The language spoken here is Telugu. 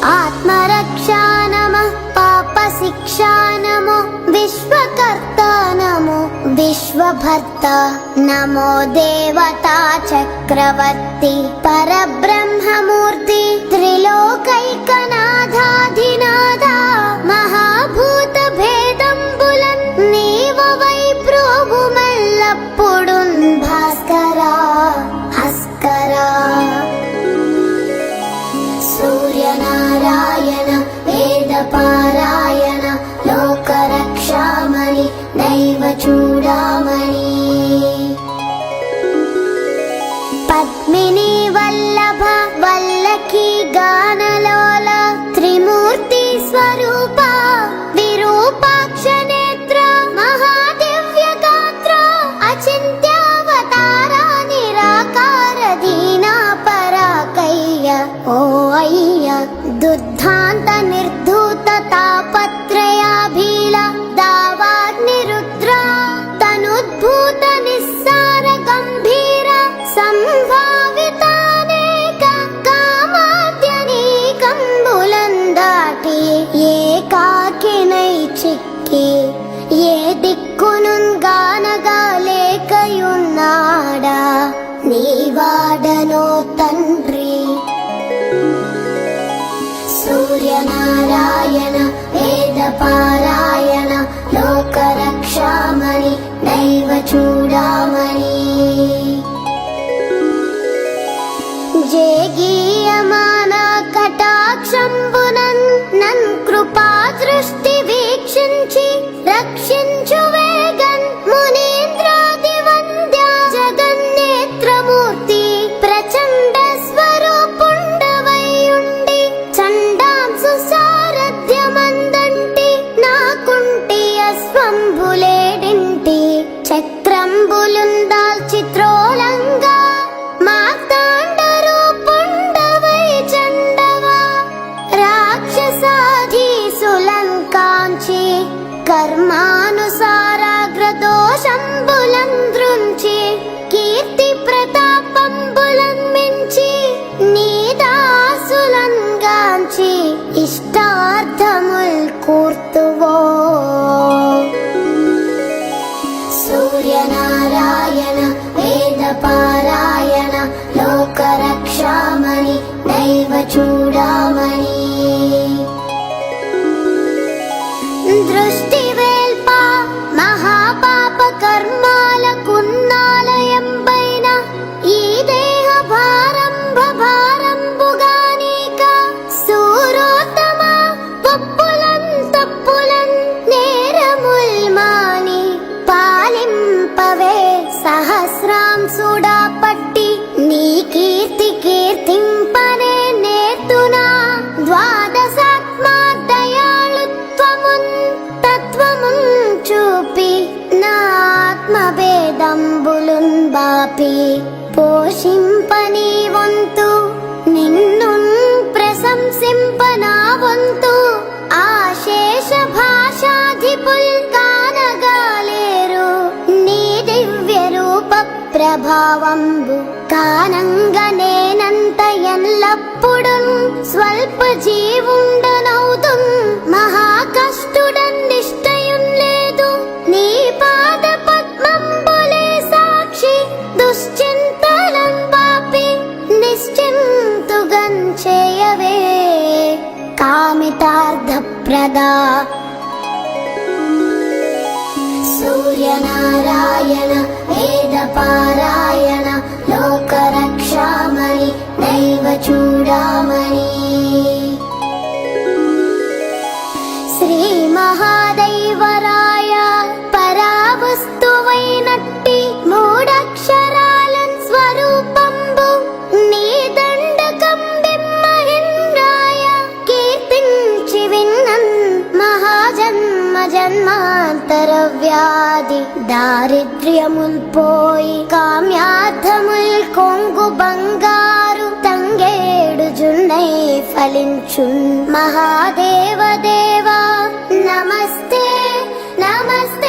ఆత్మరక్షా నమః పాపశిక్షా నమో విశ్వకర్తా నమో విశ్వభర్త నమో దేవతా చక్రవర్తి పరబ్రహ్మమూర్తి త్రిలోకైకనాథాధినాథ మహాభూత భేదంబులన్ నీవవై ప్రోభుమెల్లప్పుడున్ భాస్కరా హస్కరా సూర్యనారాయణ వేదపారాయణ లోకరక్షామణి దైవ చూడామణి పద్మిని వల్లభ వల్లకి గానలోల త్రిమూర్తి స్వరూప విరూపాక్ష నేత్ర మహాదివ్య గాత్ర అచింత్యావతార నిరాకార దీనా పరాకయ్య ఓ అయ్య దుర్ధాంత నిర్ధూత తాపత్రయాభీల దావాగ్నిరుద్ర తనుద్భూత నిస్సార గంభీర సంభావితానేక కామాద్యనీకంబులందాటి ఏకాకినై చిక్కి ఏ దిక్కునున్ గానగా లేకయున్నాడా నీవాడనో తండ్రి సూర్యనారాయణ వేదపారాయణ లోకరక్షామణి దైవ చూడామణి జేగీయమాన కటాక్షంబునన్ నన్ కృపా దృష్టి వీక్షించి రక్షించు వేగన్ మునీంద్రాది వంద్య జగన్నేత్రమూర్తి ప్రచండ స్వరూపుండవైయుండి చండాంసు సారథ్యమందంటి నాకుంటి అశ్వంబులేడింటి చక్రంబులుందాల్చి త్రోలంగా మార్తాండరూపుండవై చండవా రాక్షసాధీసులంకాంచి కర్మానుసారాగ్రదోషంబులంద్రుంచి కీర్తి ప్రతాపంబులన్ మించి నీదాసులంగాంచి ఇష్టార్థముల్ కూర్తువో సూర్యనారాయణ వేదపారాయణ లోకరక్షామణి దైవ చూడామణి దృష్టి వేల్ప మహాపాప కర్మాలకున్నాలయంబైన ఈ దేహ భారంబుగానీక సూరోత్తమ పప్పులన్ తప్పులన్ నేరముల్ మాని పాలింపవే సహస్రాంసుడా పట్టి నీ కీర్తి కీర్తింపనే నేర్తునా ద్వాదశాత్మా దయాళుత్వమున్ తత్వమున్ చూపి నా ఆత్మభేదంబులున్ బాపి పోషింపని వంతు నిన్నున్ ప్రశంసింపనా వంతు ఆశేష భాషాధిపుల్ కానగాలేరు నీ దివ్య రూప ప్రభావంబు కానంగనేనంత ఎల్లప్పుడున్ స్వల్ప జీవుండనౌతున్ మహాకష్టుడన్ నిష్టయున్ లేదు నీ పాద పద్మంబులే సాక్షి దుశ్చింతలం పాపి నిశ్చింతుగన్ చేయవే కామితార్థప్రదా సూర్యనారాయణ వేదపారాయణ లోకరక్షామణి దైవ చూడామణి శ్రీ మహాదైవరాయ పరావస్తువైనట్టి మూడక్షరాలన్ స్వరూపంబు నీ దండకం బిమ్మహింద్రాయ కీర్తించి విన్నన్ మహాజన్మ జన్మాంతర వ్యాధి దారిద్ర్యముల్ పోయి కామ్యార్థముల్ కొంగు బంగారు తంగేడు జున్నై ఫలించున్ మహాదేవ దేవా నమస్తే నమస్తే